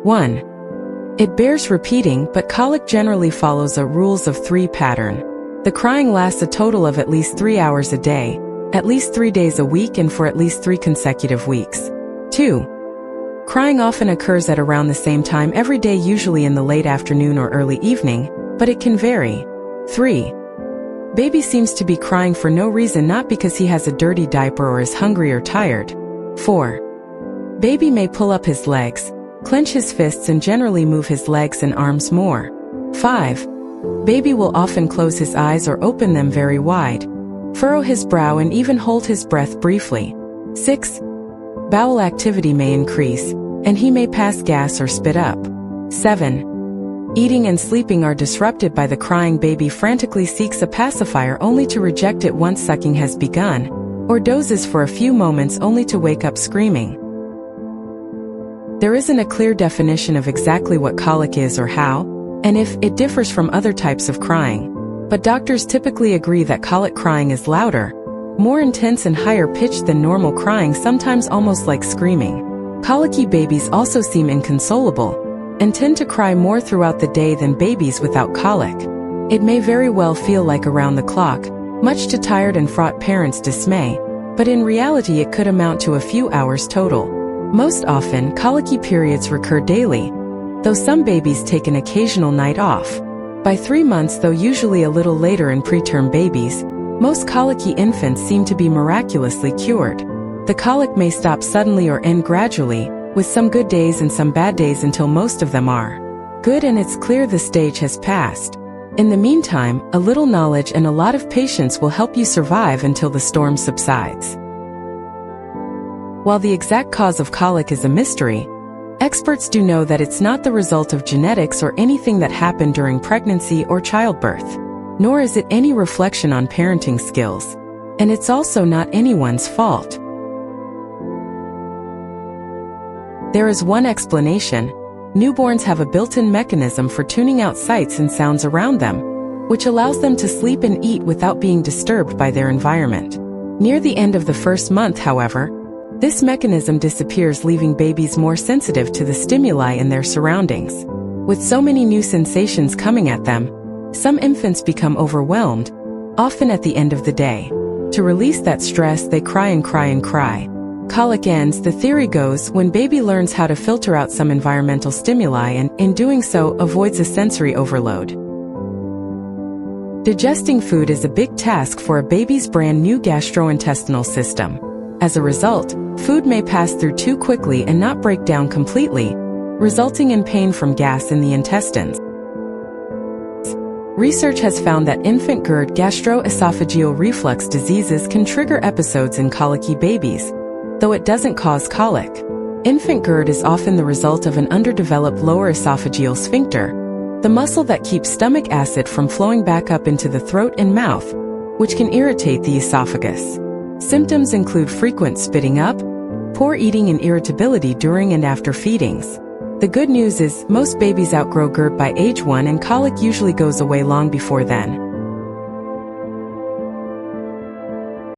1. It bears repeating, but colic generally follows a rules of 3 pattern. The crying lasts a total of at least 3 hours a day, at least 3 days a week, and for at least 3 consecutive weeks. 2. Crying often occurs at around the same time every day, usually in the late afternoon or early evening, but it can vary. 3. Baby seems to be crying for no reason, not because he has a dirty diaper or is hungry or tired. 4. Baby may pull up his legs, clench his fists, and generally move his legs and arms more. 5. Baby will often close his eyes or open them very wide, furrow his brow, and even hold his breath briefly. 6. Bowel activity may increase, and he may pass gas or spit up. 7. Eating and sleeping are disrupted by the crying. Baby frantically seeks a pacifier only to reject it once sucking has begun, or dozes for a few moments only to wake up screaming. There isn't a clear definition of exactly what colic is or how, and if it differs from other types of crying, but doctors typically agree that colic crying is louder, more intense, and higher pitched than normal crying, sometimes almost like screaming. Colicky babies also seem inconsolable and tend to cry more throughout the day than babies without colic. It may very well feel like around the clock, much to tired and fraught parents' dismay, but in reality it could amount to a few hours total. Most often, colicky periods recur daily, though some babies take an occasional night off. By 3 months, though usually a little later in preterm babies, most colicky infants seem to be miraculously cured. The colic may stop suddenly or end gradually, with some good days and some bad days, until most of them are good and it's clear the stage has passed. In the meantime, a little knowledge and a lot of patience will help you survive until the storm subsides. While the exact cause of colic is a mystery, experts do know that it's not the result of genetics or anything that happened during pregnancy or childbirth, nor is it any reflection on parenting skills. And it's also not anyone's fault. There is one explanation. Newborns have a built-in mechanism for tuning out sights and sounds around them, which allows them to sleep and eat without being disturbed by their environment. Near the end of the first month, however, this mechanism disappears, leaving babies more sensitive to the stimuli in their surroundings. With so many new sensations coming at them, some infants become overwhelmed, often at the end of the day. To release that stress, they cry and cry and cry. Colic ends, the theory goes, when baby learns how to filter out some environmental stimuli and, in doing so, avoids a sensory overload. Digesting food is a big task for a baby's brand new gastrointestinal system. As a result, food may pass through too quickly and not break down completely, resulting in pain from gas in the intestines. Research has found that infant GERD, gastroesophageal reflux diseases, can trigger episodes in colicky babies, though it doesn't cause colic. Infant GERD is often the result of an underdeveloped lower esophageal sphincter, the muscle that keeps stomach acid from flowing back up into the throat and mouth, which can irritate the esophagus. Symptoms include frequent spitting up, poor eating, and irritability during and after feedings. The good news is, most babies outgrow GERD by age 1, and colic usually goes away long before then.